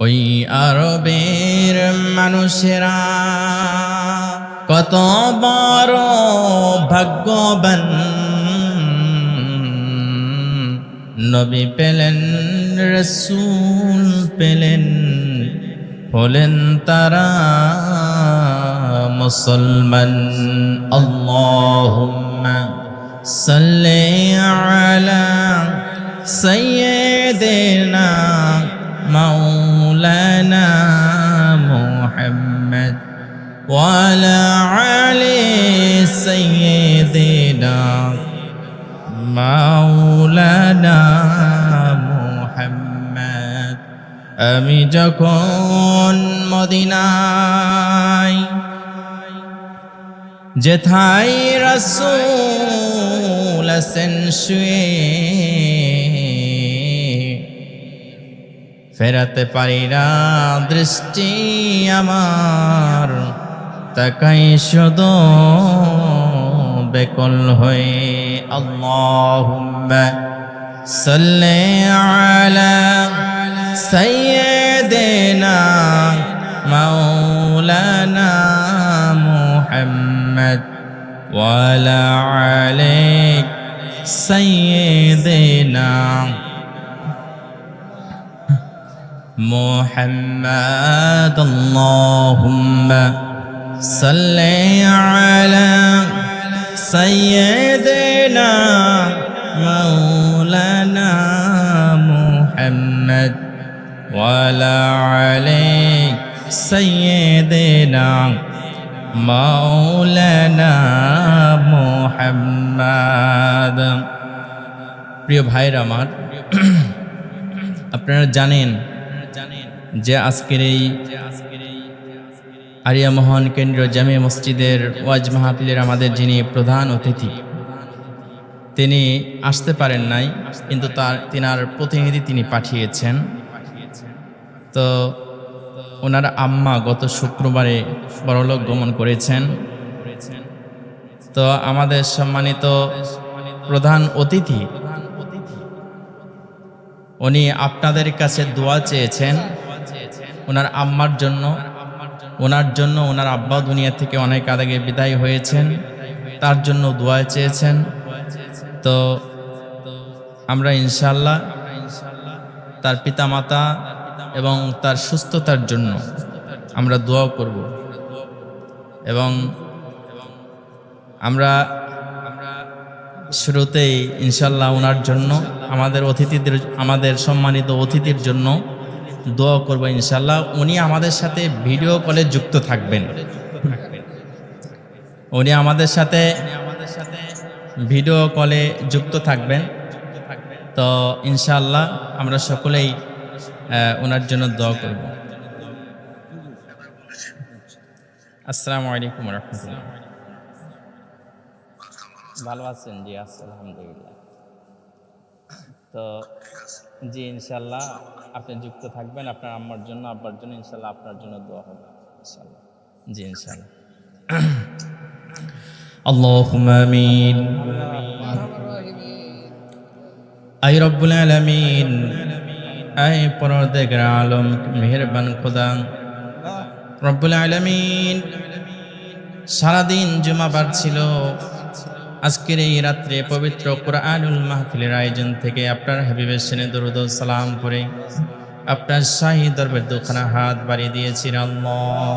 ওই আরবের মানুষেরা কত বড় ভাগ্যবান, নবী পেলেন, রাসূল পেলেন, হলেন তারা মুসলমান। আল্লাহুম্মা সাল্লি আলা সাইয়্যিদিনা মাওলানা মুহাম্মদ ওয়া আলা আলি সাইয়্যিদিনা মাওলানা মুহাম্মদ। আমি যখন মদিনায় যেথায় রাসূল আছেন শুয়ে, ফেরাতে পারি না দৃষ্টি আমার, তাকাই শুধু বেকল হয়ে। আল্লাহুম্মা সাল্লি আলা সাইয়্যিদিনা মাওলানা মুহাম্মদ ওয়া আলা আলি সাইয়্যিদিনা মুহাম্মদ। আল্লাহুম্মা সাল্লি আলা সাইয়্যিদিনা মাওলানা মুহাম্মদ ওয়া আলা আলি সাইয়্যিদিনা মাওলানা মুহাম্মদ। প্রিয় ভাইরা আমার, আপনারা জানেন যে আজকের এই আরিয়া মোহন কেন্দ্রীয় জামে মসজিদের ওয়াজ মাহফিলের আমাদের যিনি প্রধান অতিথি, তিনি আসতে পারেন নাই, কিন্তু তিনার প্রতিনিধি তিনি পাঠিয়েছেন। তো ওনার আম্মা গত শুক্রবারে পরলোক গমন করেছেন। তো আমাদের সম্মানিত প্রধান অতিথি উনি আপনাদের কাছে দোয়া চেয়েছেন ওনার আম্মার জন্য, ওনার জন্য। ওনার আব্বা দুনিয়া থেকে অনেক আগে বিদায় হয়েছেন, তার জন্য দোয়া চেয়েছেন। তো আমরা ইনশাআল্লাহ তার পিতামাতা এবং তার সুস্থতার জন্য আমরা দোয়া করব, এবং আমরা শুরুতেই ইনশাআল্লাহ ওনার জন্য, আমাদের সম্মানিত অতিথির জন্য দোয়া করব ইনশাআল্লাহ। উনি আমাদের সাথে ভিডিও কলে যুক্ত থাকবেন, উনি আমাদের সাথে ভিডিও কলে যুক্ত থাকবেন। তো ইনশাআল্লাহ আমরা সকলেই ওনার জন্য দোয়া করব। আসসালামু আলাইকুম ওয়া রাহমাতুল্লাহ। ভালো আছেন? জি আছি আলহামদুলিল্লাহ। তো জি ইনশাআল্লাহ আপনি যুক্ত থাকবেন, আপনার আম্মার জন্য, আব্বার জন্য, ইনশাআল্লাহ আপনার জন্য দোয়া হবে ইনশাআল্লাহ। জি ইনশাআল্লাহ। আল্লাহুম্মা আমিন। আয় রব্বুল আলামিন, আয় পরওয়ারদিগার আলম, মেহেরবান খোদা রব্বুল আলামিন, সারাদিন জুমাবার ছিল, আজকের এই রাত্রে পবিত্র কুরআনুল মাহফিলের আয়োজন থেকে আপনার হাবিবের শানে দরুদ ও সালাম পড়ে আপনার শাহী দরবারে দুখানা হাত বাড়িয়ে দিয়েছেন। আল্লাহ,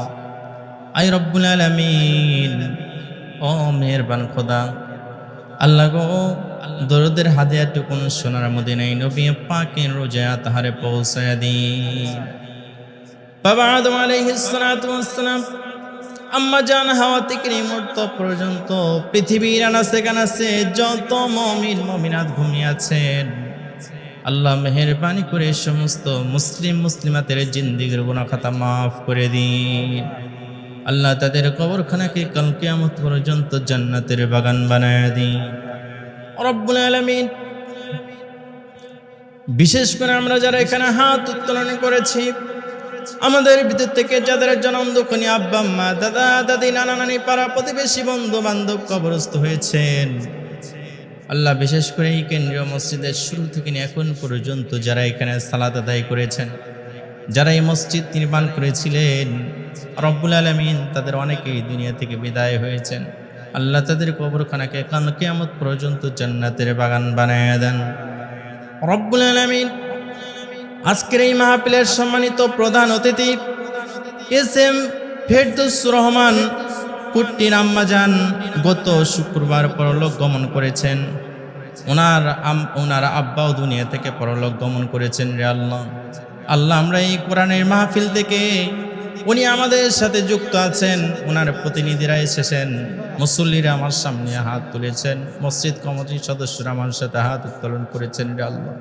আয় রব্বুল আলামিন, ও মেহেরবান খোদা, আল্লাহ গো, দরুদের হাদিয়াটুকুন সোনার মদিনায় নবী পাকের রোজা তাহারে পৌঁছায়া দিন। বাবা আদম আলাইহিস সালাতু ওয়াস সালাম, আম্মা জান হাওয়া থেকে মুহূর্ত পর্যন্ত পৃথিবীর আনাচে কানাচে যত মুমিন মুমিনাত ঘুমিয়ে আছেন, আল্লাহ মেহেরবানি করে সমস্ত মুসলিম মুসলিমাতের জিন্দেগির গুনাহ খাতা মাফ করে দিন। আল্লাহ তাদের কবরখানাকে কাল কিয়ামত পর্যন্ত জান্নাতের বাগান বানায় দিন রব্বুল আলামিন। বিশেষ করে আমরা যারা এখানে হাত উত্তোলন করেছি, আমাদের ভিতর থেকে যাদের জনম দুঃখনী আব্বা আম্মা, দাদা দাদি, নানা নানি, পাড়া প্রতিবেশী, বন্ধু বান্ধব কবরস্থ হয়েছেন, আল্লাহ বিশেষ করে এই কেন্দ্রীয় মসজিদের শুরু থেকে এখন পর্যন্ত যারা এখানে সালাত আদায় করেছেন, যারা এই মসজিদ নির্মাণ করেছিলেন রব্বুল আলামিন তাদের অনেকেই দুনিয়া থেকে বিদায় হয়েছেন। আল্লাহ তাদের কবরখানাকে কাল কিয়ামত পর্যন্ত জান্নাতের বাগান বানায় দেন রব্বুল আলামিন। আজকের এই মাহফিলের সম্মানিত প্রধান অতিথি এসএম ফেরদৌস রহমান কুট্টির আম্মাজান গত শুক্রবার পরলোক গমন করেছেন। ওনার আব্বাও দুনিয়া থেকে পরলোক গমন করেছেন। রে আল্লাহ, আল্লাহ আমরা এই কোরআনের মাহফিল থেকে উনি আমাদের সাথে যুক্ত আছেন, ওনার প্রতিনিধিরা এসেছেন, মুসল্লিরা আমার সামনে হাত তুলেছেন, মসজিদ কমিটির সদস্যরা আমার সাথে হাত উত্তোলন করেছেন। রে আল্লাহ,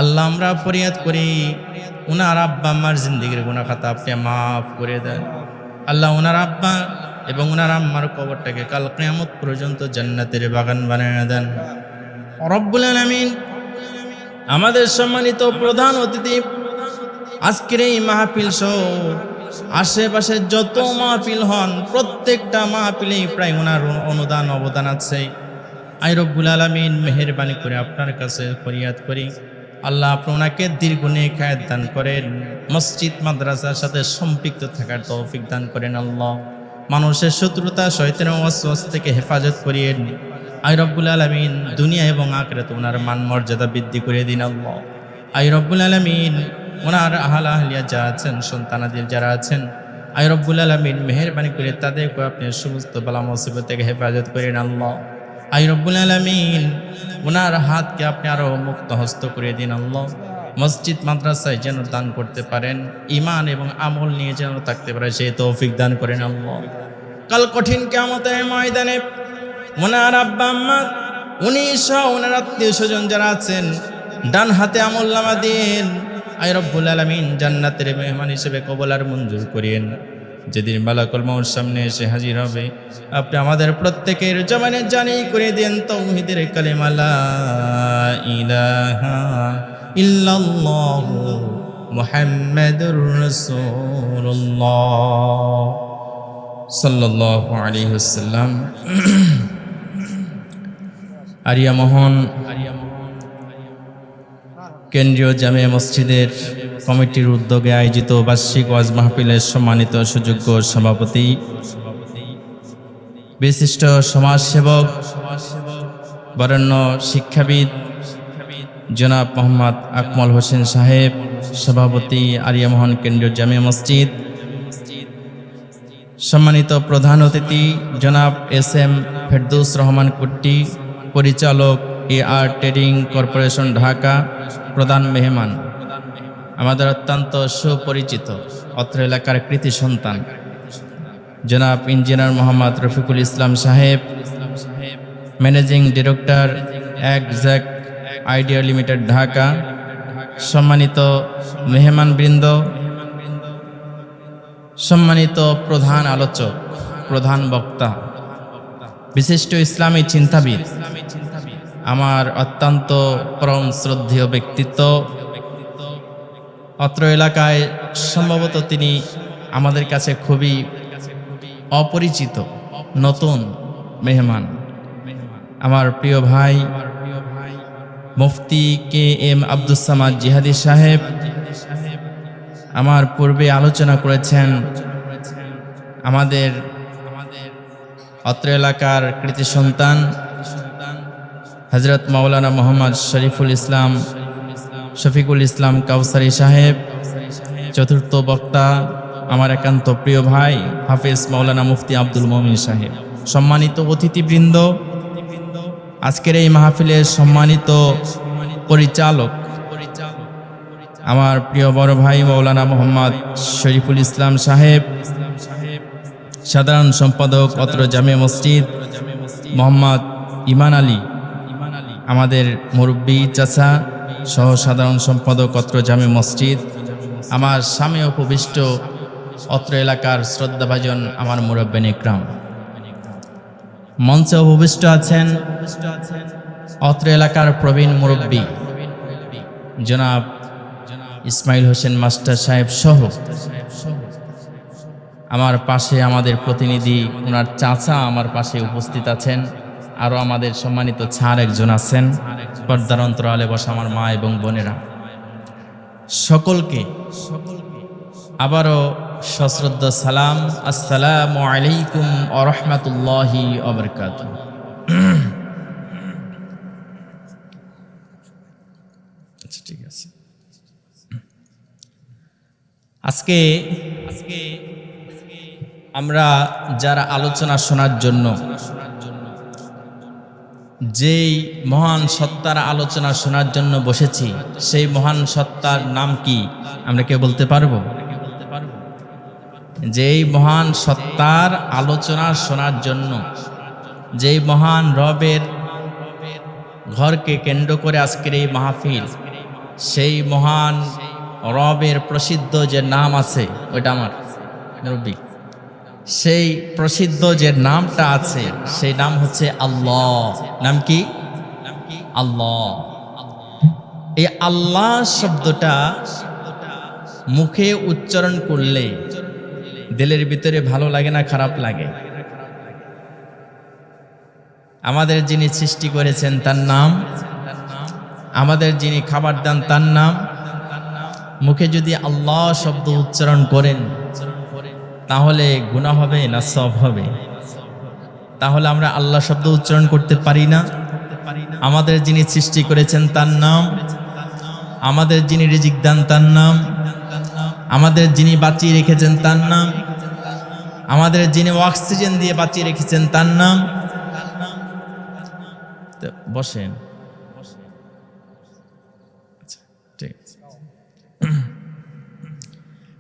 আল্লাহ আমরা ফরিয়াদ করি ওনার আব্বা আম্মার জিন্দিগির গুনাহ খাতা আপনি মাফ করে দেন। আল্লাহ ওনার আব্বা এবং ওনার আম্মার কবরটাকে কাল কিয়ামত পর্যন্ত জান্নাতের বাগান বানিয়ে দেন রব্বুল আলামিন। আমাদের সম্মানিত প্রধান অতিথি আজকের এই মাহফিল সহ আশেপাশে যত মাহফিল হন প্রত্যেকটা মাহফিলেই প্রায় ওনার অনুদান অবদান আছে। আই রব্বুল আলামিন মেহেরবানি করে আপনার কাছে ফরিয়াদ করি আল্লাহ আপনি ওনাকে দীর্ঘ নেক হায়াত দান করেন, মসজিদ মাদ্রাসার সাথে সম্পৃক্ত থাকার তৌফিক দান করেন। আল্লাহ মানুষের শত্রুতা শয়তানের ওয়াসওয়াস থেকে হেফাজত করিয়েন। আই রব্বুল আলামিন দুনিয়া এবং আখিরাতে ওনার মান মর্যাদা বৃদ্ধি করে দিন। আল্লাহ আই রব্বুল আলামিন ওনার আহলা আহলিয়া যারা আছেন, সন্তানাদের যারা আছেন, আই রব্বুল আলামিন মেহেরবানি করে তাদেরকে আপনি সমস্ত বালা মুসিবত থেকে হেফাজত করেন। আল্লাহ আই রব্বুল আলামিন ওনার হাতকে আপনি আরো মুক্ত হস্ত করে দিন। আল্লাহ মসজিদ মাদ্রাসায় যেন দান করতে পারেন, ঈমান এবং আমল নিয়ে যেন থাকতে পারে সেই তৌফিক দান করেন। আল্লাহ কাল কঠিন কিয়ামতের ময়দানে ওনার আব্বা আম্মা উনি সহ ওনার আত্মীয় স্বজন যারা আছেন ডান হাতে আমলনামা দিন। আই রব্বুল আলামিন জান্নাতের মেহমান হিসেবে কবুল আর মঞ্জুর করিয়েন। যেদিন মালাকুল মউত সামনে এসে হাজির হবে আপনি আমাদের প্রত্যেকের জবানে জানি করে দেন তাওহীদের কালিমা লা ইলাহা ইল্লাল্লাহু মুহাম্মাদুর রাসূলুল্লাহ সাল্লাল্লাহু আলাইহি ওয়াসাল্লাম। আরিয়া মোহন কেন্দ্রীয় জামিয়া মসজিদের কমিটির উদ্যোগে আয়োজিত বার্ষিক ওয়াজ মাহফিলের সম্মানিত সুযোগ্য সভাপতি, বিশিষ্ট সমাজসেবক, বরেণ্য শিক্ষাবিদ জনাব মোহাম্মদ আকমল হোসেন সাহেব, সভাপতি আরিয়া মোহন কেন্দ্রীয় জামিয়া মসজিদ, সম্মানিত প্রধান অতিথি জনাব এসএম ফেরদৌস রহমান কুট্টি, পরিচালক AR ট্রেডিং কর্পোরেশন ঢাকা, প্রধান মেহমান আমাদের অত্যন্ত সুপরিচিত অত্র এলাকার কৃতি সন্তান জনাব ইঞ্জিনিয়ার মোহাম্মদ রফিকুল ইসলাম সাহেব, managing director exact idea limited Dhaka, সম্মানিত মেহমানবৃন্দ, সম্মানিত প্রধান আলোচক, প্রধান বক্তা, বিশিষ্ট ইসলামী চিন্তাবিদ, আমার অত্যন্ত পরম শ্রদ্ধেয় ব্যক্তিত্ব, অত্র এলাকায় সম্ভবত তিনি আমাদের কাছে খুবই অপরিচিত নতুন মেহমান, আমার প্রিয় ভাই মুফতি KM আব্দুস সামাদ জিহাদি সাহেব। আমার পূর্বে আলোচনা করেছেন আমাদের অত্র এলাকার কৃতি সন্তান হযরত মাওলানা মোহাম্মদ শরীফুল ইসলাম শফিকুল ইসলাম কাউসারি সাহেব। চতুর্থ বক্তা আমার একান্ত প্রিয় ভাই হাফেজ মাওলানা মুফতি আব্দুল মুমিন সাহেব। সম্মানিত অতিথিবৃন্দ, আজকের এই মাহফিলের সম্মানিত পরিচালক আমার প্রিয় বড় ভাই মাওলানা মোহাম্মদ শরীফুল ইসলাম সাহেব, সাধারণ সম্পাদক অত্র জামিয়া মসজিদ মোহাম্মদ ইমান আলী, আমাদের মুরব্বী চাচা সহ সাধারণ সম্পাদক অত্র জামিয়া মসজিদ, আমার সামনে উপবিষ্ট অত্র এলাকার শ্রদ্ধাভাজন আমার মুরব্বিন ইকরাম, মঞ্চে উপবিষ্ট আছেন অত্র এলাকার প্রবীণ মুরব্বী জনাব ইসমাইল হোসেন মাস্টার সাহেব সহ আমার পাশে আমাদের প্রতিনিধি ওনার চাচা আমার পাশে উপস্থিত আছেন, আরও আমাদের সম্মানিত ছাড় একজন আছেন, পর্দার অন্তরালে বসা আমার মা এবং বোনেরা, সকলকে আবারও সশ্রদ্ধ সালাম, আসসালামু আলাইকুম ওয়া রাহমাতুল্লাহি ওয়া বারাকাতুহু। আচ্ছা, ঠিক আছে। আজকে আমরা যারা আলোচনা শোনার জন্য যেই মহান সত্তার আলোচনা শোনার জন্য বসেছি, সেই মহান সত্তার নাম কি আমরা কেউ বলতে পারবো? যেই মহান সত্তার আলোচনা শোনার জন্য, যেই মহান রবের ঘরকে কেন্দ্র করে আজকের এই মাহফিল, সেই মহান রবের প্রসিদ্ধ যে নাম আছে, ওইটা আমার রবি, সেই প্রসিদ্ধ যে নামটা আছে সেই নাম হচ্ছে আল্লাহ। নাম কি? আল্লাহ। এই আল্লাহ শব্দটা মুখে উচ্চারণ করলে দিলের ভিতরে ভালো লাগে না খারাপ লাগে? আমাদের যিনি সৃষ্টি করেছেন তার নাম, আমাদের যিনি খাবার দেন তার নাম, মুখে যদি আল্লাহ শব্দ উচ্চারণ করেন তাহলে গুনাহ হবে না সওয়াব হবে? তাহলে আমরা আল্লাহ শব্দ উচ্চারণ করতে পারি না? আমাদের যিনি সৃষ্টি করেছেন তার নাম, আমাদের যিনি রিজিক দান তার নাম, আমাদের যিনি বাঁচিয়ে রেখেছেন তার নাম, আমাদের যিনি অক্সিজেন দিয়ে বাঁচিয়ে রেখেছেন তার নাম। বসেন। ঠিক।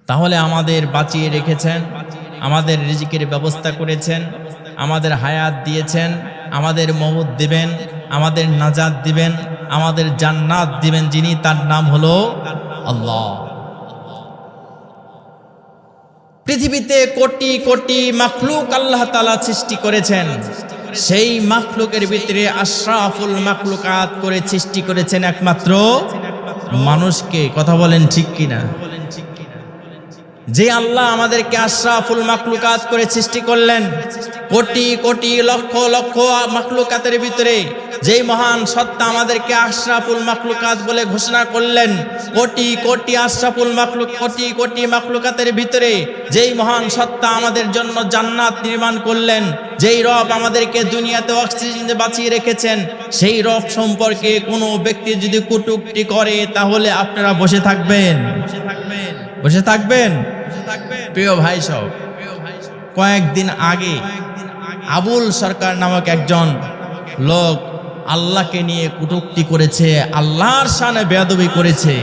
তাহলে আমাদের বাঁচিয়ে রেখেছেন, আমাদের রিজিকের ব্যবস্থা করেছেন, আমাদের হায়াত দিয়েছেন, আমাদের মউত দিবেন, আমাদের নাজাত দিবেন, আমাদের জান্নাত দিবেন যিনি, তার নাম হলো আল্লাহ। পৃথিবীতে কোটি কোটি মাখলুক আল্লাহ তাআলা সৃষ্টি করেছেন, সেই মাখলুকের ভিতরে আশরাফুল মাখলুকাত করে সৃষ্টি করেছেন একমাত্র মানুষকে। কথা বলেন ঠিক কিনা? যে আল্লাহ আমাদেরকে আশরাফুল মাখলুকাত করে সৃষ্টি করলেন, কোটি কোটি লক্ষ লক্ষ মাখলুকাতের ভিতরে যেই মহান সত্তা আমাদেরকে আশরাফুল মাখলুকাত বলে ঘোষণা করলেন, কোটি কোটি আশরাফুল মাখলুক, কোটি কোটি মাখলুকাতের ভিতরে যেই মহান সত্তা আমাদের জন্য জান্নাত নির্মাণ করলেন, যেই রব আমাদেরকে দুনিয়াতে অক্সিজেন বাঁচিয়ে রেখেছেন, সেই রব সম্পর্কে কোনো ব্যক্তি যদি কটূক্তি করে তাহলে আপনারা বসে থাকবেন? বসে থাকবেন? প্রিয় ভাই সব, কয়েকদিন আগে আবুল সরকার নামক একজন লোক আল্লাহকে নিয়ে কটূক্তি করেছে, আল্লাহর শানে বেয়াদবি করেছে।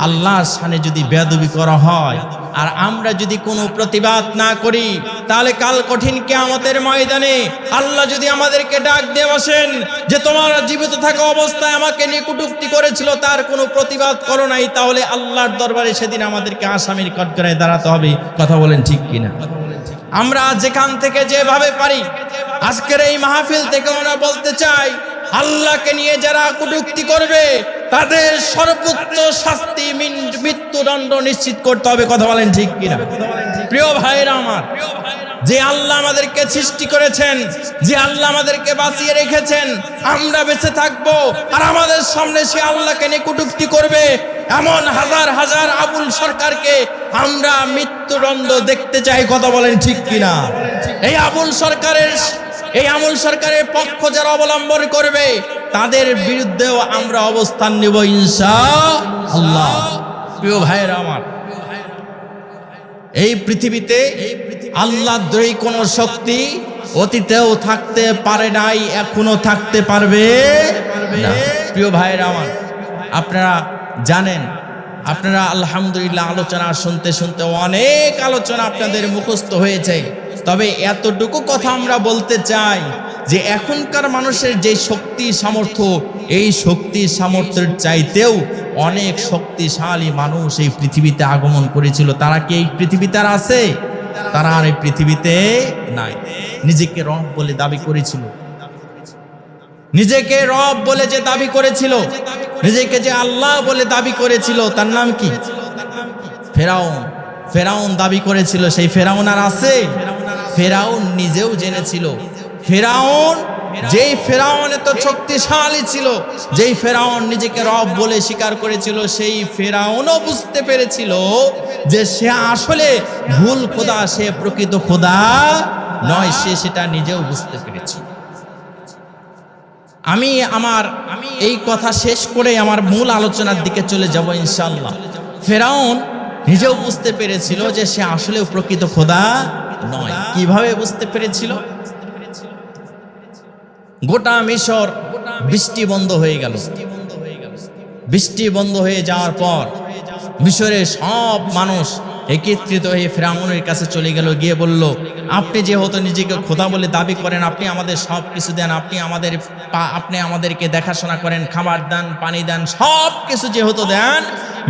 আল্লাহর শানে যদি বেয়াদবি করা হয় আর আমরা যদি কোনো প্রতিবাদ না করি, তাহলে কাল কঠিন কিয়ামতের ময়দানে আল্লাহ যদি আমাদেরকে ডাক দিয়ে বসেন যে তোমরা জীবিত থাকা অবস্থায় আমাকে নিয়ে কটূক্তি করেছিল, তার কোনো প্রতিবাদ করো নাই, তাহলে আল্লাহর দরবারে সেদিন আমাদেরকে আসামির কাঠগড়ায় দাঁড়াতে হবে। কথা বলেন ঠিক কিনা? আমরা যেখান থেকে যেভাবে পারি আজকের এই মাহফিল থেকে আমরা বলতে চাই, আল্লাহকে নিয়ে যারা কটূক্তি করবে তাদের সর্বোচ্চ শাস্তি মৃত্যুদণ্ড নিশ্চিত করতে হবে। কথা বলেন ঠিক কিনা? প্রিয় ভাইরা আমার, যে আল্লাহ আমাদেরকে সৃষ্টি করেছেন, যে আল্লাহ আমাদেরকে বাঁচিয়ে রেখেছেন, আমরা বেঁচে থাকবো আর আমাদের সামনে সে আল্লাহকে নিয়ে কটূক্তি করবে, এমন হাজার হাজার আবুল সরকারকে আমরা মৃত্যুদণ্ড দেখতে চাই। কথা বলেন ঠিক কিনা? এই আবুল সরকারের পক্ষ যারা অবলম্বন করবে তাদের বিরুদ্ধেও আমরা অবস্থান নিব ইনশাআল্লাহ। প্রিয় ভাইরা আমার, এই পৃথিবীতে আল্লাহদ্রোহী কোন শক্তি অতীতেও থাকতে পারে নাই, এখনো থাকতে পারবে না। প্রিয় ভাইরা আমার, আপনারা জানেন, আপনারা আলহামদুলিল্লাহ আলোচনা শুনতে শুনতে অনেক আলোচনা আপনাদের মুখস্থ হয়েছে। তবে এতটুকু কথা আমরা বলতে চাই যে এখনকার মানুষের যে শক্তি সামর্থ্য, এই শক্তি সামর্থ্যের চাইতেও অনেক শক্তিশালী মানুষ এই পৃথিবীতে আগমন করেছিল। তারা কি এই পৃথিবীতে আর আছে? তারা আর এই পৃথিবীতে নাই। নিজেকে রব বলে দাবি করেছিল, নিজেকে রব বলে যে দাবি করেছিল, নিজেকে যে আল্লাহ বলে দাবি করেছিল, তার নাম কি? ফেরাউন। ফেরাউন দাবি করেছিল, সেই ফেরাউন আর আছে? ফেরাউন নিজেও জেনেছিল, ফেরাউন যেই ফেরাউন এত শক্তিশালী ছিল, যেই ফেরাউন নিজেকে রব বলে স্বীকার করেছিল, সেই ফেরাউনও বুঝতে পেরেছিল যে সে আসলে ভুল খোদা, সে প্রকৃত খোদা নয়। সে সেটা নিজেও বুঝতে পেরেছিল। আমি এই কথা শেষ করে আমার মূল আলোচনার দিকে চলে যাব ইনশাআল্লাহ। ফেরাউন নিজেও বুঝতে পেরেছিল যে সে আসলেও প্রকৃত খোদা নয়। কিভাবে বুঝতে পেরেছিল? গোটা মিশর বৃষ্টি বন্ধ হয়ে গেল। বৃষ্টি বন্ধ হয়ে যাওয়ার পর মিশরের সব মানুষ একত্রিত হয়ে ফেরাউনের কাছে চলে গেল, গিয়ে বলল, আপনি যেহেতু নিজেকে খোদা বলে দাবি করেন, আপনি আমাদের সব কিছু দেন, আপনি আমাদেরকে দেখাশোনা করেন, খাবার দেন, পানি দেন, সব কিছু যেহেতু দেন,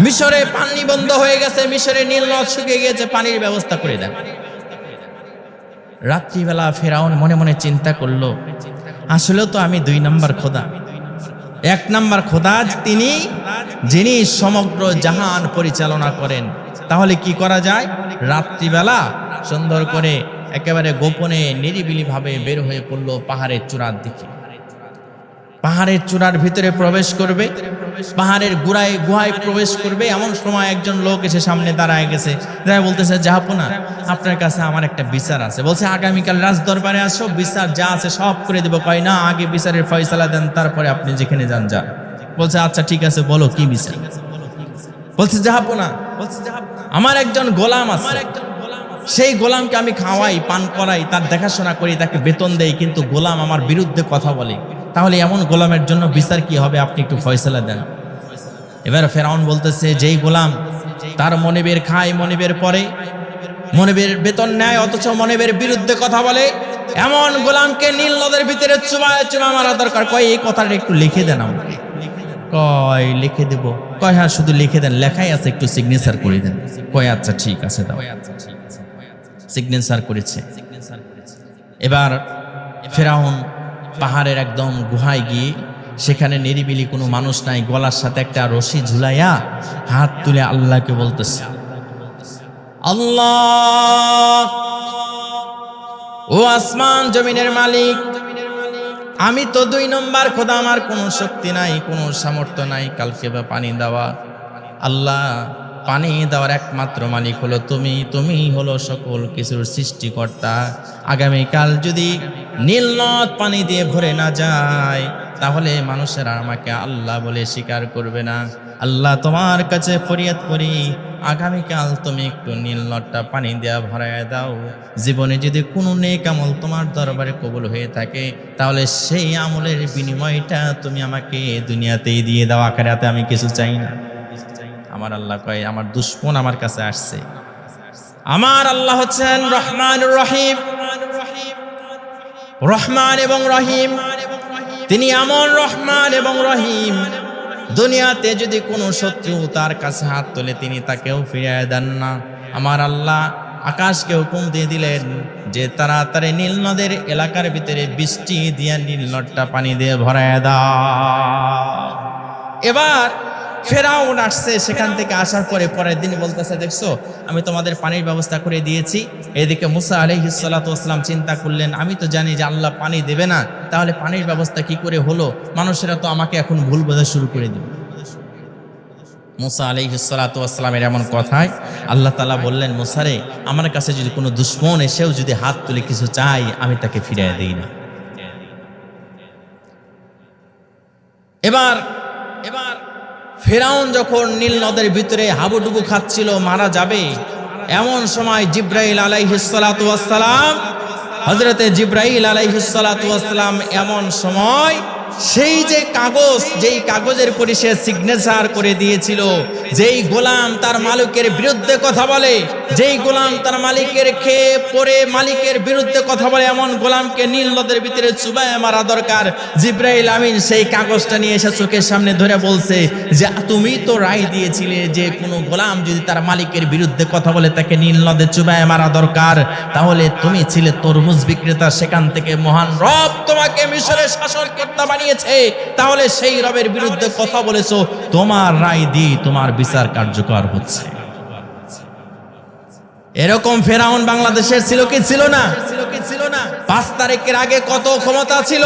মিশরে পানি বন্ধ হয়ে গেছে, মিশরে নীল নদ শুকিয়ে গিয়েছে, পানির ব্যবস্থা করে দেন। রাত্রিবেলা ফেরাউন মনে মনে চিন্তা করলো, আসলেও তো আমি 2 নম্বর খোদা। 1 নম্বর খোদা তিনি, যিনি সমগ্র জাহান পরিচালনা করেন। তাহলে কি করা যায়? রাত্রিবেলা সুন্দর করে একেবারে গোপনে নিরিবিলি ভাবে বের হয়ে পড়লো পাহাড়ের চূড়ার দিকে। পাহাড়ের চূড়ার ভিতরে প্রবেশ করবে, পাহাড়ের গুহায় প্রবেশ করবে। এমন সময় একজন লোক এসে সামনে দাঁড়ায় গেছে, যারা বলতেছে, জাহাপনা, আপনার কাছে আমার একটা বিচার আছে। বলছে, আগামীকাল রাজ দরবারে আসো, বিচার যা আছে সব করে দেবো। কয় না, আগে বিচারের ফয়সালা দেন, তারপরে আপনি যেখানে যান যান। বলছে, আচ্ছা ঠিক আছে, বলো কি বিচার। বলছে, জাহাপনা, আমার একজন গোলাম আছে, সেই গোলামকে আমি খাওয়াই, পান করাই, তার দেখাশোনা করি, তাকে বেতন দেই, কিন্তু গোলাম আমার বিরুদ্ধে কথা বলে। তাহলে এমন গোলামের জন্য বিচার কি হবে, আপনি একটু ফয়সালা দেন। এবার ফেরাউন বলতেছে, যেই গোলাম তার মনিবের খায়, মনিবের পরে, মনিবের বেতন নেয়, অথচ মনিবের বিরুদ্ধে কথা বলে, এমন গোলামকে নীল নদের ভিতরে চুমা মারা দরকার। কয়, এই কথাটা একটু লিখে দেন আমাকে। কয়, লিখে দেব? কয়, হ্যাঁ শুধু লিখে দেন, লেখাই আছে, একটু সিগনেচার করে দেন। কয়, আচ্ছা ঠিক আছে দাও। সিগনেচার করেছে। এবার ফেরাউন পাহাড়ের একদম গুহায় গিয়ে, সেখানে নিরিবিলি কোনো মানুষ নাই, গলার সাথে একটা রশি ঝুলাইয়া হাত তুলে আল্লাহকে বলতেছে, আল্লাহ, ও আসমান জমিনের মালিক, আমি তো 2 নম্বর খোদা, আমার কোনো শক্তি নাই, কোনো সামর্থ্য নাই কালকে বা পানি দেওয়া। আল্লাহ, পানি দেওয়ার একমাত্র মালিক হলো তুমি, তুমি হলো সকল কিছুর সৃষ্টিকর্তা। আগামীকাল যদি নীল নদ পানি দিয়ে ভরে না যায়, তাহলে মানুষেরা আমাকে আল্লাহ বলে স্বীকার করবে না। আল্লাহ, তোমার কাছে ফরিয়াদ করি, আগামীকাল তুমি একটু নীল নদটা পানি দেওয়া ভরায় দাও। জীবনে যদি কোনো নেক আমল তোমার দরবারে কবুল হয়ে থাকে, তাহলে সেই আমলের বিনিময়টা তুমি আমাকে দুনিয়াতেই দিয়ে দাও, আখিরাতে আমি কিছু চাই না। আমার আল্লাহ কয়, আমার দুশমন আমার কাছে আসছে। আমার আল্লাহ হচ্ছেন রহমানুর রহিম, রহমান এবং রহিম। তিনি এমন রহমান এবং রহিম, দুনিয়াতে যদি কোনো শত্রু তার কাছে হাত তোলে, তিনি তাকেও ফিরিয়ে দেন না। আমার আল্লাহ আকাশকে হুকুম দিয়ে দিলেন যে তাড়াতাড়ি নীল নদের এলাকার ভিতরে বৃষ্টি দিয়ে নীল নদটা পানি দিয়ে ভরায় দাও। এবার ফেরাউন আসছে, সেখান থেকে আসার পরে পরের দিন বলতেছে, দেখছো আমি তোমাদের পানির ব্যবস্থা করে দিয়েছি। এদিকে মুসা আলাইহিস সালাতু ওয়াস সালাম চিন্তা করলেন, আমি তো জানি যে আল্লাহ পানি দেবে না, তাহলে পানির ব্যবস্থা কি করে হলো? মানুষেরা তো আমাকে এখন ভুল বোঝা শুরু করে দিবে। মুসা আলাইহিস সালাতু ওয়াস সালামের এমন কথায় আল্লাহ তাআলা বললেন, মুসারে, আমার কাছে যদি কোনো দুশমন এসেও যদি হাত তুলে কিছু চাই, আমি তাকে ফিরিয়ে দেই না। এবার ফেরাউন যখন নীল নদের ভিতরে হাবুডুবু খাচ্ছিল, মারা যাবে, এমন সময় জিব্রাইল আলাইহিস সালাতু ওয়াস সালাম, হযরতে জিব্রাইল আলাইহিস সালাতু ওয়াস সালাম এমন সময় সেই যে কাগজ, যেই কাগজের পরে সে সিগনেচার করে দিয়েছিল, যেই গোলাম তার মালিকের বিরুদ্ধে কথা বলে, যেই গোলাম তার মালিকের খেয়ে পরে মালিকের বিরুদ্ধে কথা বলে, এমন গোলামকে নীল নদের ভিতরে চুবায় মারা দরকার। জিব্রাইল আমিন সেই কাগজটা নিয়ে এসে চোখের সামনে ধরে বলছে যে, তুমি তো রায় দিয়েছিলে যে কোনো গোলাম যদি তার মালিকের বিরুদ্ধে কথা বলে তাকে নীল নদে চুবায় মারা দরকার। তাহলে তুমি ছিলে তরমুজ বিক্রেতা, সেখান থেকে মহান রব তোমাকে মিশরের শাসনকর্তা বানিয়েছে, তাহলে সেই রবের বিরুদ্ধে কথা বলেছো, তোমার রায় দিয়ে তোমার বিচার কার্যকর হচ্ছে। এরকম ফেরাউন বাংলাদেশের ছিল কি ছিল না? 5 তারিখের আগে কত ক্ষমতা ছিল?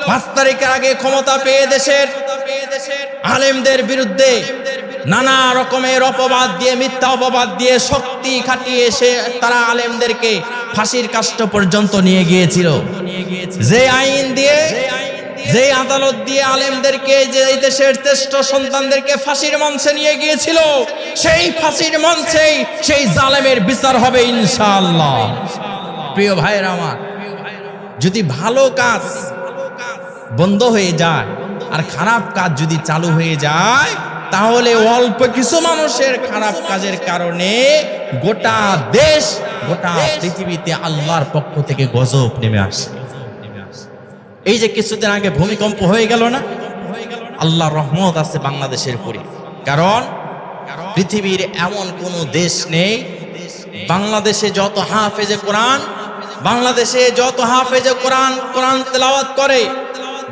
5 তারিখের আগে ক্ষমতা পেয়ে দেশের আলেমদের বিরুদ্ধে নানা রকমের অপবাদ দিয়ে, মিথ্যা অপবাদ দিয়ে, শক্তি খাটিয়ে এসে তারা আলেমদেরকে ফাঁসির কাষ্ঠ পর্যন্ত নিয়ে গিয়েছিল। যে আইন দিয়ে, যে আদালত দিয়ে আলেমদেরকে, যে দেশের শ্রেষ্ঠ সন্তানদেরকে ফাঁসির মঞ্চে নিয়ে গিয়েছিল, সেই ফাঁসির মঞ্চেই সেই জালেমের বিচার হবে ইনশাআল্লাহ। প্রিয় ভাইয়েরা আমার, যদি ভালো কাজ বন্ধ হয়ে যায় আর খারাপ কাজ যদি চালু হয়ে যায়, তাহলে অল্প কিছু মানুষের খারাপ কাজের কারণে গোটা দেশ, গোটা পৃথিবীতে আল্লাহর পক্ষ থেকে গজব নেমে আসে। এই যে কিছুদিন আগে ভূমিকম্প হয়ে গেল না, আল্লাহর রহমত আছে বাংলাদেশের উপরে। কারণ পৃথিবীর এমন কোন দেশ নেই, বাংলাদেশে যত হাফেজে কোরআন, বাংলাদেশে যত হাফেজে কোরআন কোরআন তেলাওয়াত করে,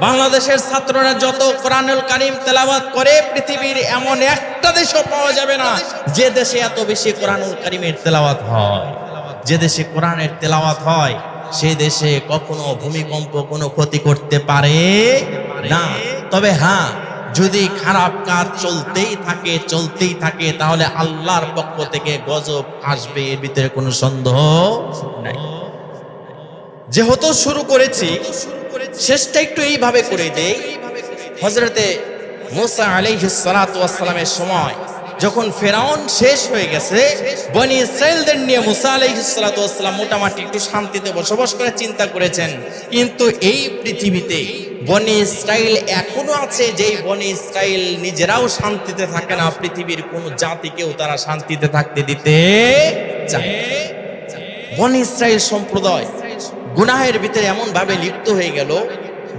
বাংলাদেশের ছাত্ররা যত কোরআনুল কারীম তেলাওয়াত করে, পৃথিবীর এমন একটা দেশও পাওয়া যাবে না যে দেশে এত বেশি কোরআনুল কারীমের তেলাওয়াত হয়। যে দেশে কোরআনের তেলাওয়াত হয় সে দেশে কখনো ভূমিকম্প কোনো ক্ষতি করতে পারে না। তবে হ্যাঁ, যদি খারাপ কাজ চলতেই থাকে তাহলে আল্লাহর পক্ষ থেকে গজব আসবে, এর ভিতরে কোনো সন্দেহ নাই। যেহেতু শুরু করেছি, শেষটা একটু এইভাবে করে দেই। হযরতে মুসা আলাইহিস সালাতু ওয়াস সালামের সময় যখন ফেরাউন শেষ হয়ে গেছে, বনি ইসরাইলদের নিয়ে মুসা আলাইহিস সালাতু ওয়াস সালাম মোটামুটি একটু শান্তিতে বসবাস করে চিন্তা করেছেন। কিন্তু এই পৃথিবীতে বনি ইসরাইল এখনো আছে, যেই বনি ইসরাইল নিজেরাও শান্তিতে থাকে না, পৃথিবীর কোন জাতিকেও তারা শান্তিতে থাকতে দিতে চায়। বনি ইসরাইল সম্প্রদায় গুনাহের ভিতরে এমন ভাবে লিপ্ত হয়ে গেল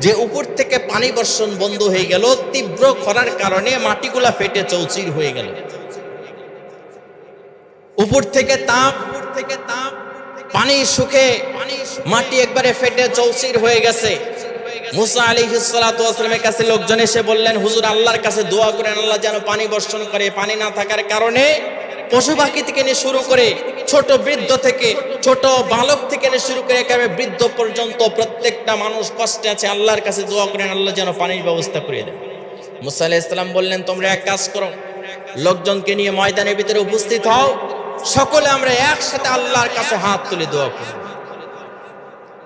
যে উপর থেকে পানি বর্ষণ বন্ধ হয়ে গেল, তীব্র খরার কারণে মাটিগুলা ফেটে চৌচির হয়ে গেল। উপর থেকে তাপ, পানি শুকে মাটি একবারে ফেটে চৌচির হয়ে গেছে। মুসা আলাইহিস সালাতু ওয়াস সালামের কাছে লোকজন এসে বললেন, হুজুর আল্লাহর কাছে দোয়া করেন আল্লাহ যেন পানি বর্ষণ করে। পানি না থাকার কারণে পশু পাখি থেকে নিয়ে শুরু করে ছোট বৃদ্ধ থেকে, ছোট বালক থেকে নিয়ে শুরু করে একেবারে বৃদ্ধ পর্যন্ত প্রত্যেকটা মানুষ কষ্টে আছে। আল্লাহর কাছে দোয়া করেন আল্লাহ যেন পানির ব্যবস্থা করে দেন। মুসা আলাইহিস সালাম বললেন, তোমরা এক কাজ করো, লোকজনকে নিয়ে ময়দানের ভিতরে উপস্থিত হও, সকলে আমরা একসাথে আল্লাহর কাছে হাত তুলে দোয়া করি।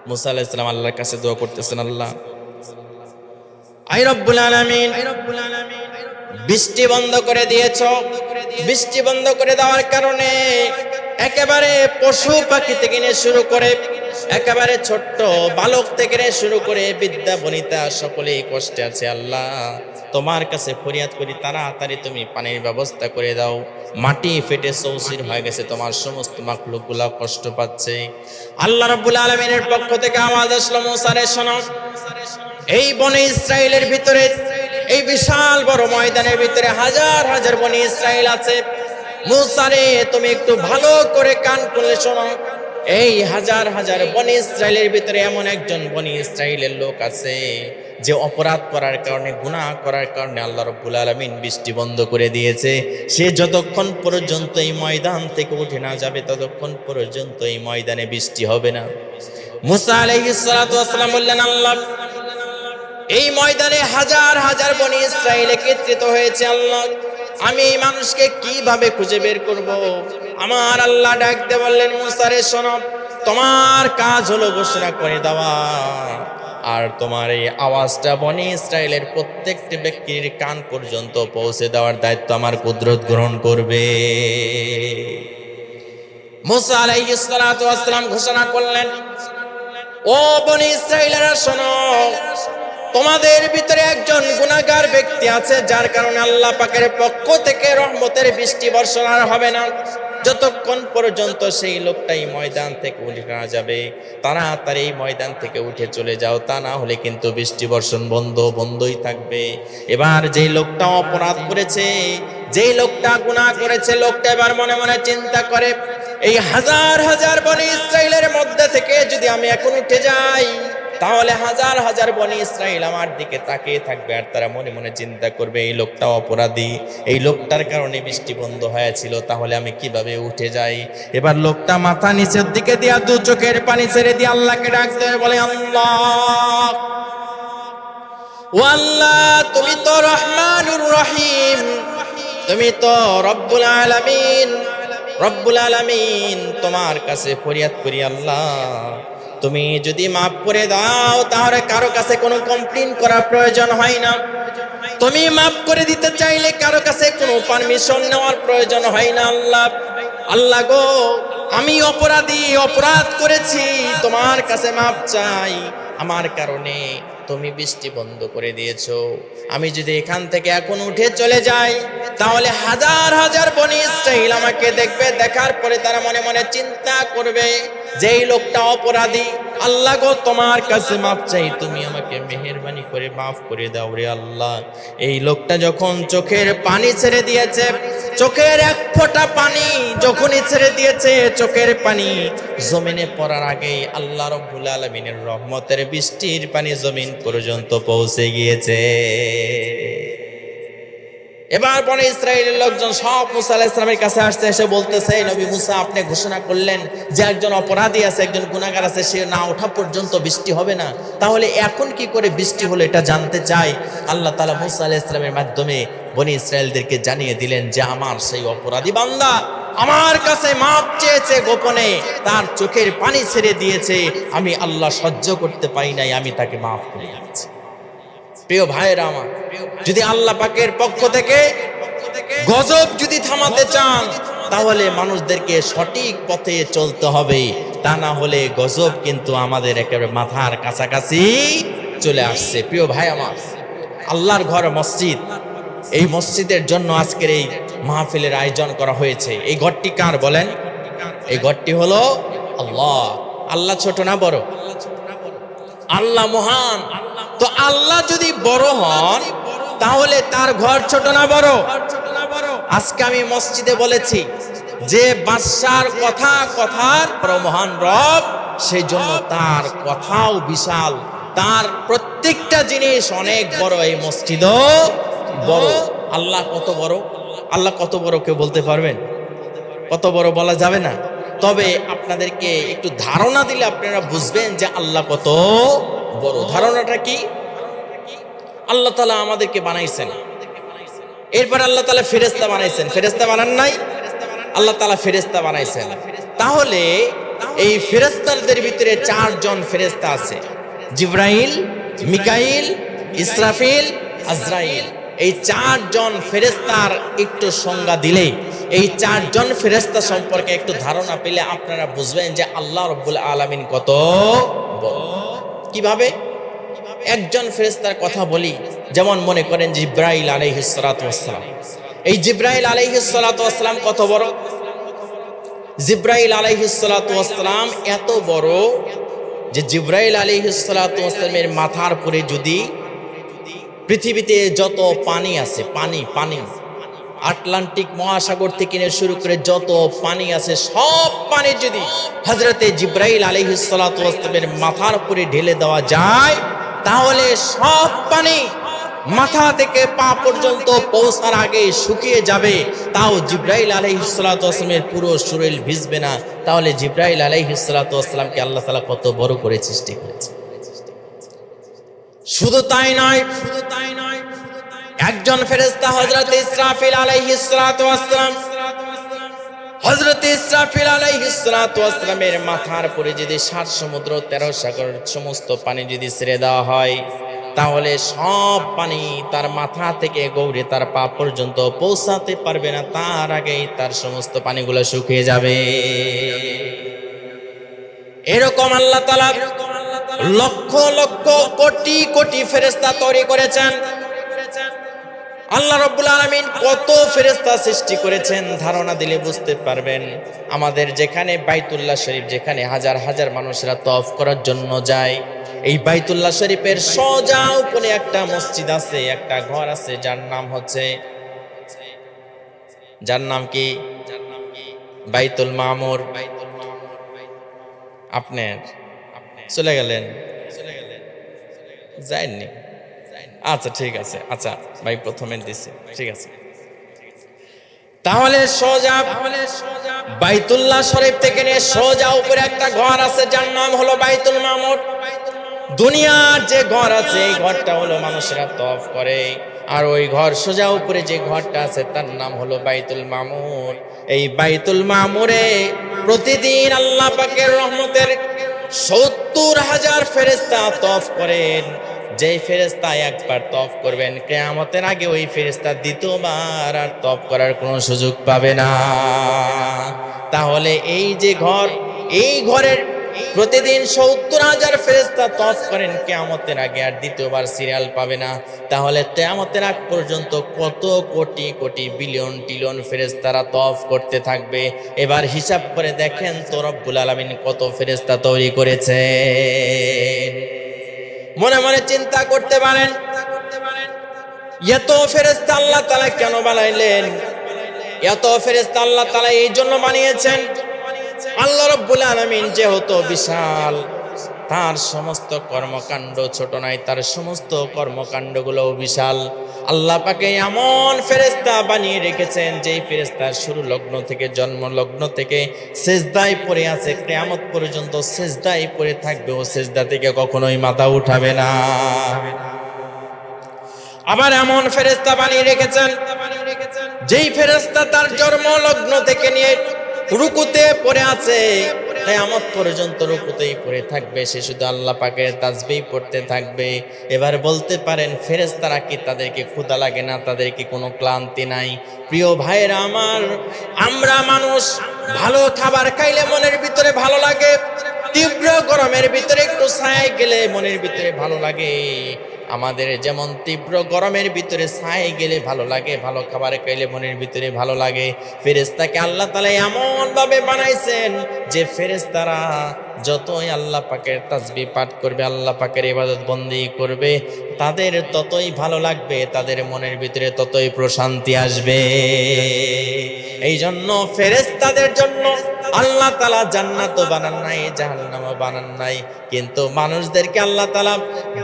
মুসা আলাইহিস সালাম আল্লাহর কাছে দোয়া করতেছেন, আল্লাহ আই রব্বুল আলামিন, বৃষ্টি বন্ধ করে দিয়েছ। বৃষ্টি বন্ধ করে দেওয়ার কারণে একেবারে পশু পাখি থেকে নিয়ে শুরু করে, একেবারে ছোট্ট বালক থেকে নিয়ে শুরু করে বৃদ্ধা বনিতা সকলেই কষ্টে আছে। আল্লাহ তোমার কাছে ফরিয়াদ করি, তাড়াতাড়ি তুমি পানির ব্যবস্থা করে দাও। মাটি ফেটে চৌচির হয়ে গেছে, তোমার সমস্ত মাখলুকগুলা কষ্ট পাচ্ছে। আল্লাহ রাব্বুল আলামিনের পক্ষ থেকে আওয়াজ আসলো, মুসা রে শোনো, এই বনে ইসরাইলের ভিতরে, এই বিশাল বড় ময়দানের ভিতরে হাজার হাজার বনি ইসরাইল আছে। মুসা রে তুমি একটু ভালো করে কান খুলে শোনো, এই হাজার হাজার বনি ইসরাইলের ভিতরে এমন একজন বনি ইসরাইলের লোক আছে যে অপরাধ করার কারণে, গুনাহ করার কারণে আল্লাহ রাব্বুল আলামিন বৃষ্টি বন্ধ করে দিয়েছে। সে যতক্ষণ পর্যন্ত এই ময়দান থেকে উঠে না যাবে ততক্ষণ পর্যন্ত এই ময়দানে বৃষ্টি হবে না। মুসা আলাইহিস সালাতু ওয়াস সালাম বললেন, আল্লাহ এই ময়দানে হাজার হাজার বনি ইসরাইল একত্রিত হয়েছে, আল্লাহ আমি এই মানুষকে কিভাবে খুঁজে বের করব? আমার আল্লাহ ডাকতে বললেন, মুসা রে শোনো, তোমার কাজ হলো ঘোষণা করে দেওয়া, আর তোমার এই আওয়াজটা বনি ইসরাইলের প্রত্যেকটি ব্যক্তির কান পর্যন্ত পৌঁছে দেওয়ার দায়িত্ব আমার কুদরত গ্রহণ করবে। মুসা আলাইহিস সালাতু ওয়াস সালাম ঘোষণা করলেন, ও বনি ইসরাইলেরা শোনো, তোমাদের ভিতরে একজন গুনাহগার ব্যক্তি আছে, যার কারণে আল্লাহ পাকের পক্ষ থেকে রহমতের বৃষ্টি বর্ষণ আর হবে না যতক্ষণ পর্যন্ত সেই লোকটাই ময়দান থেকে উঠে না যাবে। তাড়াতাড়ি এই ময়দান থেকে উঠে চলে যাও, তা না হলে কিন্তু বৃষ্টি বর্ষণ বন্ধই থাকবে। এবার যেই লোকটা অপরাধ করেছে, যেই লোকটা গুনাহ করেছে, লোকটা এবার মনে মনে চিন্তা করে, এই হাজার হাজার বনি ইসরাইলের মধ্যে থেকে যদি আমি এখন উঠে যাই, তাহলে হাজার হাজার বনি ইসরাইল আমার দিকে তাকিয়ে থাকবে আর তারা মনে মনে চিন্তা করবে এই লোকটা অপরাধী, এই লোকটার কারণে বৃষ্টি বন্ধ হয়েছিল, তাহলে আমি কিভাবে উঠে যাই। এবার লোকটা মাথা নিচের দিকে দিয়া দু চোখের পানি ছেড়ে দিয়ে আল্লাহকে ডাকতে বলে, আল্লাহ ও আল্লাহ, তুমি তো রহমানুর রহিম, তুমি তো রব্বুল আলামিন। রব্বুল আলামিন, তোমার কাছে ফরিয়াদ করি আল্লাহ, তুমি যদি মাফ করে দাও তাহলে কারো কাছে কোনো কমপ্লেইন করার প্রয়োজন হয় না। তুমি মাফ করে দিতে চাইলে কারো কাছে কোনো পারমিশন নেওয়ার প্রয়োজন হয় না। আল্লাহ, আল্লাহ গো, আমি অপরাধী, অপরাধ করেছি, তোমার কাছে মাফ চাই। আমার কারণে তুমি বৃষ্টি বন্ধ করে দিয়েছো। আমি যদি এখান থেকে এখন উঠে চলে যাই তাহলে হাজার হাজার বনি ইসরাইল আমাকে দেখবে, দেখার পরে তারা মনে মনে চিন্তা করবে যে এই লোকটা অপরাধী। আল্লাহ গো, তোমার কাছে মাফ চাই, তুমি আমাকে মেহেরবানি করে মাফ করে দাও রে আল্লাহ। এই লোকটা যখন চোখের পানি ছেড়ে দিয়েছে, চোখের এক ফোঁটা পানি যখনই ছেড়ে দিয়েছে, চোখের পানি জমিনে পড়ার আগেই আল্লাহ রাব্বুল আলামিনের রহমতের বৃষ্টির পানি জমিন পর্যন্ত পৌঁছে গিয়েছে। এবার বনি ইসরাইলের লোকজন সব মুসা আলাইহিস সালামের কাছে আসছে, এসে বলতেছে, নবী মুসা, আপনি ঘোষণা করলেন যে একজন অপরাধী আছে, একজন গুনাহগার আছে, সে না ওঠা পর্যন্ত বৃষ্টি হবে না, তাহলে এখন কি করে বৃষ্টি হলো এটা জানতে চাই। আল্লাহ তাআলা মুসা আলাইহিস সালামের মাধ্যমে বনি ইসরাইলদেরকে জানিয়ে দিলেন যে আমার সেই অপরাধী বান্দা আমার কাছে মাপ চেয়েছে গোপনে, তার চোখের পানি ছেড়ে দিয়েছে, আমি আল্লাহ সহ্য করতে পারি নাই, আমি তাকে মাফ করে দিয়েছি। প্রিয় ভাইয়েরা আমার, যদি আল্লাহ পাকের পক্ষ থেকে গজব যদি থামাতে চান তাহলে মানুষদেরকে সঠিক পথে চলতে হবে, তা না হলে গজব কিন্তু আমাদের একেবারে মাথার কাছাকাছি চলে আসছে। প্রিয় ভাই আমার, আল্লাহর ঘর মসজিদ, এই মসজিদের জন্য আজকের এই মাহফিলের আয়োজন করা হয়েছে। এই ঘরটি কার বলেন? এই ঘরটি হলো আল্লাহ। আল্লাহ ছোট না বড়? আল্লাহ মহান। তো আল্লাহ যদি বড় হন তাহলে তার ঘর ছোট না বড়? আজকে আমি মসজিদে বলেছি যে বাদশার কথার বড় মহান রব, সেই জন্য তার কথাও বিশাল, তার প্রত্যেকটা জিনিস অনেক বড়, এই মসজিদও বড়। আল্লাহ কত বড়? আল্লাহ কত বড় কেউ বলতে পারবেন? কত বড় বলা যাবে না, তবে আপনাদেরকে একটু ধারণা দিলে আপনারা বুঝবেন যে আল্লাহ কত বড়। ধারণাটা কি? আল্লাহ তাআলা আমাদেরকে বানাইছেন, এরপর আল্লাহ তাআলা ফেরেশতা বানাইছেন। ফেরেশতা বানান নাই? আল্লাহ তাআলা ফেরেশতা বানাইছেন। তাহলে এই ফেরেশতাদের ভিতরে চারজন ফেরেশতা আছে, জিবরাইল, মিকাইল, ইসরাফিল, আজরাইল। এই চারজন ফেরেশতার একটু সংজ্ঞা দিলে, এই চারজন ফেরেশতা সম্পর্কে একটু ধারণা পেলে আপনারা বুঝবেন যে আল্লাহ রাব্বুল আলামিন কত বড়। কিভাবে? একজন ফেরেশতার কথা বলি, যেমন মনে করেন জিবরাইল আলাইহিস সালাতু ওয়াস সালাম। এই জিবরাইল আলাইহিস সালাতু ওয়াস সালাম কত বড়? জিবরাইল আলাইহিস সালাতু ওয়াস সালাম এত বড় যে জিবরাইল আলাইহিস সালাতু ওয়াস সালামের মাথার উপরে যদি পৃথিবীতে যত পানি আছে, পানি আটলান্টিক মহাসাগর থেকে শুরু করে যত পানি আছে, সব পানি যদি হযরতে জিবরাইল আলাইহিস সালাতু ওয়াস সালামের মাথার উপরে ঢেলে দেওয়া যায়, তাহলে সব পানি মাথা থেকে পা পর্যন্ত পৌঁছার আগে শুকিয়ে যাবে, তাও জিবরাইল আলাইহিস সালাতু ওয়াস সালামের পুরো শরীর ভিজবে না। তাহলে জিবরাইল আলাইহিস সালাতু ওয়াস সালামকে আল্লাহ তাআলা কত বড় করে সৃষ্টি করেছে। শুধু তাই নয়, একজন ফেরেশতা হযরতে ইসরাফিল আলাইহিস সালাতু ওয়াস সালাম, হযরতে ইসরাফিল আলাইহিস সালাতু ওয়াস সালামের মাথার উপরে যদি 7 সমুদ্র 13 সাগরের সমস্ত পানি যদি ছেড়ে দেওয়া হয়, তাহলে সব পানি তার মাথা থেকে গৌরে তার পা পর্যন্ত পৌঁছাতে পারবে না, তার আগেই তার সমস্ত পানিগুলো শুকিয়ে যাবে। এরকম আল্লাহ তাআলা লক্ষ লক্ষ কোটি কোটি ফেরেশতা তৈরি করেছেন। আল্লাহ রাব্বুল আলামিন কত ফেরেশতা সৃষ্টি করেছেন ধারণা দিলে বুঝতে পারবেন। আমাদের যেখানে বাইতুল্লাহ শরীফ, যেখানে হাজার হাজার মানুষরা তওয়াফ করার জন্য যায়, এই বাইতুল্লাহ শরীফের সোজা উপরে একটা মসজিদ আছে, একটা ঘর আছে, যার নাম কি? বাইতুল মামুর। আপনার চলে গেলেন? যায়নি? আচ্ছা ঠিক আছে, আচ্ছা ভাই প্রথমে দিছি, ঠিক আছে। তাহলে সোজা বাইতুল্লাহ শরীফ থেকে নিয়ে সোজা উপরে একটা ঘর আছে যার নাম হলো বাইতুল মামুর। দুনিয়ার যে ঘর আছে এই ঘরটা হলো মানুষেরা তওয়াফ করে, আর ওই ঘর সোজা উপরে যে ঘরটা আছে তার নাম হলো বাইতুল মামুর। এই বাইতুল মামুরে প্রতিদিন আল্লাহ পাকের রহমতের ৭০,০০০ ফেরেশতা তওয়াফ করেন। যেই ফেরেশতা একবার তওয়াফ করবেন কিয়ামতের আগে ওই ফেরেশতা দ্বিতীয়বার আর তওয়াফ করার কোনো সুযোগ পাবে না। তাহলে এই যে ঘর, এই ঘরের প্রতিদিন ৭০,০০০ ফেরেশতা তওয়াফ করেন কিয়ামতের আগে, আর দ্বিতীয়বার সিরিয়াল পাবে না। তাহলে কিয়ামতের আগ পর্যন্ত কত কোটি কোটি বিলিয়ন ট্রিলিয়ন ফেরেশতারা তওয়াফ করতে থাকবে। এবার হিসাব করে দেখেন তো রব্বুল আলামিন কত ফেরেশতা তৈরি করেছেন। মনে মনে চিন্তা করতে পারেন এত ফেরেশতা আল্লাহ তাআলা কেন বানাইলেন? এত ফেরেশতা আল্লাহ তাআলা এই জন্য বানিয়েছেন, আল্লাহ রাব্বুল আলামিন যেহেতু বিশাল, তার সমস্ত কর্মকাণ্ড ছোট নয়, তার সমস্ত কর্মকাণ্ডগুলো বিশাল। আল্লাহ পাকে এমন ফেরেশতা বানিয়ে রেখেছেন যেই ফেরেশতার শুরু লগ্ন থেকে, জন্ম লগ্ন থেকে সিজদায় পড়ে আছে, কিয়ামত পর্যন্ত সিজদায় পড়ে থাকবে, ও সিজদা থেকে কখনোই মাথা উঠাবে না। আবার এমন ফেরেশতা বানিয়ে রেখেছেন যেই ফেরেশতা তার জন্ম লগ্ন থেকে নিয়ে রুকুতে পড়ে আছে, কিয়ামত পর্যন্ত রুকুতেই পড়ে থাকবে, সে শুধু আল্লাহ পাকের তাসবিহ পড়তে থাকবে। এবার বলতে পারেন ফেরেশতারা কি তাদেরকে ক্ষুধা লাগে না, তাদের কি কোনো ক্লান্তি নাই? প্রিয় ভাইরা আমার, আমরা মানুষ ভালো খাবার খাইলে মনের ভিতরে ভালো লাগে, তীব্র গরমের ভিতরে একটু ছায়ায় গেলে মনের ভিতরে ভালো লাগে। আমাদের যেমন তীব্র গরমের ভিতরে ছায়ায় গেলে ভালো লাগে, ভালো খাবার খাইলে মনের ভিতরে ভালো লাগে, ফেরেশতাকে আল্লাহ তাআলা এমন ভাবে বানাইছেন যে ফেরেশতারা যতই আল্লাহ পাকের তাসবিহ পাঠ করবে, আল্লাহ পাকের ইবাদত বন্দেগী করবে, তাদের ততই ভালো লাগবে, তাদের মনের ভিতরে ততই প্রশান্তি আসবে। এই জন্য ফেরেশতাদের জন্য আল্লাহ তাআলা জান্নাতও বানান নাই, জাহান্নামও বানান নাই, কিন্তু মানুষদেরকে আল্লাহ তাআলা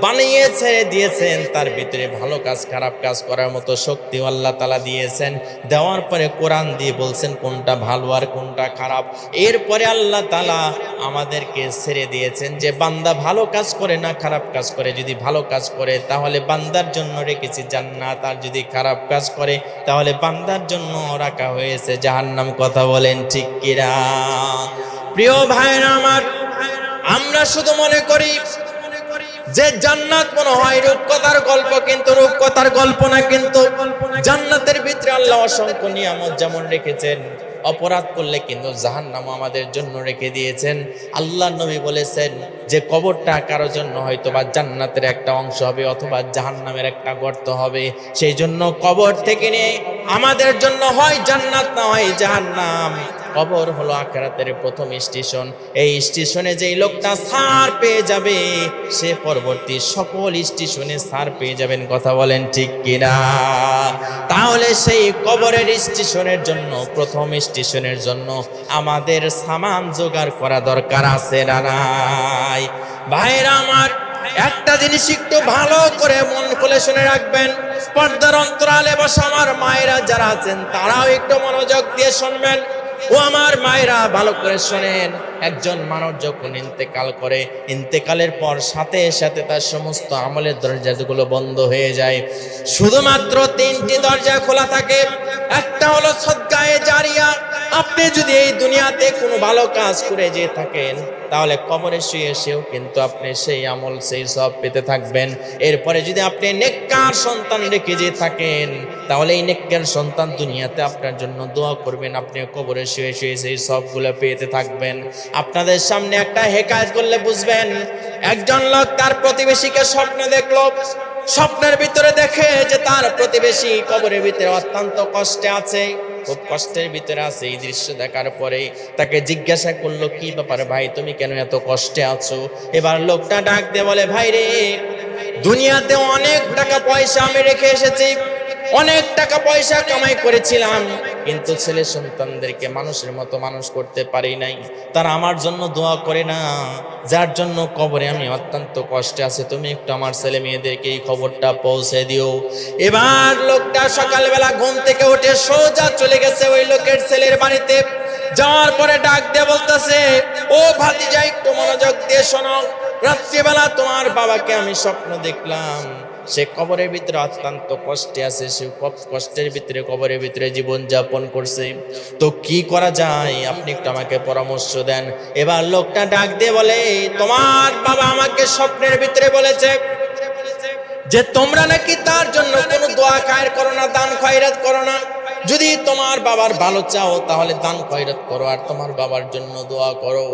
বানিয়ে ছেড়ে দিয়েছেন, তার ভিতরে ভালো কাজ খারাপ কাজ করার মতো শক্তি আল্লাহ তাআলা দিয়েছেন। দেওয়ার পরে কোরআন দিয়ে বলছেন কোনটা ভালো আর কোনটা খারাপ। এরপরে আল্লাহ তাআলা আমাদেরকে ছেড়ে দিয়েছেন যে বান্দা ভালো কাজ করে না খারাপ কাজ করে, যদি ভালো কাজ করে তাহলে বান্দার জন্য রেখেছি জান্নাত, আর যদি খারাপ কাজ করে তাহলে বান্দার জন্য রাখা হয়েছে জাহান্নাম। কথা বলেন ঠিক কিনা? প্রিয় ভাইরা আমার, আমরা শুধু মনে করি যে জান্নাত মনে হয় রূপকথার গল্প, কিন্তু রূপকথার গল্প না, কিন্তু জান্নাতের ভিতরে আল্লাহ অসংখ্য নিয়ামত যেমন রেখেছেন, অপরাধ করলে কিন্তু জাহান্নাম আমাদের জন্য রেখে দিয়েছেন। আল্লাহ নবী বলেছেন যে কবরটা কারোর জন্য হয়তো বা জান্নাতের একটা অংশ হবে অথবা জাহান্নামের একটা গর্ত হবে, সেই জন্য কবর থেকে নিয়ে আমাদের জন্য হয় জান্নাত না হয় জাহান্নাম। কবর হলো আখিরাতের প্রথম স্টেশন। এই স্টেশনে যেই লোকটা ছাড় পেয়ে যাবে সে পরবর্তী সকল স্টেশনে ছাড় পেয়ে যাবেন। কথা বলেন ঠিক কিনা? তাহলে সেই কবরের স্টেশনের জন্য, প্রথম স্টেশনের জন্য আমাদের সামান জোগাড় করা দরকার আছে না নাই? ভাইরা আমার, একটা জিনিস একটু ভালো করে মন খুলে শুনে রাখবেন, পর্দার অন্তরালে বসা আমার মায়েরা যারা আছেন তারাও একটু মনোযোগ দিয়ে শুনবেন। ও আমার মায়েরা ভালো করে শোনেন, একজন মানুষ যখন ইন্তেকাল করে, ইন্তেকালের পর সাথে সাথে তার সমস্ত আমলের দরজাগুলো বন্ধ হয়ে যায়। শুধুমাত্র 3টি দরজা খোলা থাকে। একটা হলো সদকায়ে জারিয়া। আপনি যদি এই দুনিয়াতে কোনো ভালো কাজ করে যে থাকেন তাহলে কবরে শুয়ে এসেও কিন্তু আপনি সেই আমল সেই সব পেতে থাকবেন। এরপরে যদি আপনি নেককার সন্তান রেখে যে থাকেন তাহলে এই নেককার সন্তান দুনিয়াতে আপনার জন্য দোয়া করবেন, আপনি কবরে শুয়ে শুয়ে সেই সবগুলো পেতে থাকবেন। আপনাদের সামনে একটা হেকায়েত করলে বুঝবেন। একজন লোক তার প্রতিবেশীকে স্বপ্নে দেখলো। স্বপ্নের ভিতরে দেখে যে তার প্রতিবেশী কবরের ভিতরে অত্যন্ত কষ্টে আছে, খুব কষ্টের ভিতরে আছে। এই দৃশ্য দেখার পরে তাকে জিজ্ঞাসা করলো, কি ব্যাপার ভাই, তুমি কেন এত কষ্টে আছো? এবার লোকটা ডাক দিয়ে বলে, ভাই রে, দুনিয়াতে অনেক টাকা পয়সা আমি রেখে এসেছি, অনেক টাকা পয়সা কামাই করেছিলাম, কিন্তু ছেলে সন্তানদেরকে মানুষের মতো মানুষ করতে পারি নাই। তারা আমার জন্য দোয়া করে না, যার জন্য কবরে আমি অত্যন্ত কষ্টে আছি। তুমি একটু আমার ছেলে মেয়েদেরকে এই খবরটা পৌঁছে দিও। এবার লোকটা সকালবেলা ঘুম থেকে উঠে সোজা চলে গেছে ওই লোকের ছেলের বাড়িতে। যাওয়ার পরে ডাক দিয়ে বলতেছে, ও ভাতিজা একটু মনোযোগ দিয়ে শোনো, রাত্রিবেলা তোমার বাবাকে আমি স্বপ্ন দেখলাম, সে কবরের ভিতরে অত্যন্ত কষ্টে আছে, সে কষ্টের ভিতরে কবরের ভিতরে জীবন যাপন করছে। তো কি করা যায়, আপনি একটু আমাকে পরামর্শ দেন। এবার লোকটা ডাক দিয়ে বলে, তোমার বাবা আমাকে স্বপ্নের ভিতরে বলেছে যে তোমরা নাকি তার জন্য কোনো দোয়া খায়ের করো না, দান খয়রাত করো না। যদি তোমার বাবার ভালো চাও তাহলে দান খয়রাত করো আর তোমার বাবার জন্য দোয়া করো।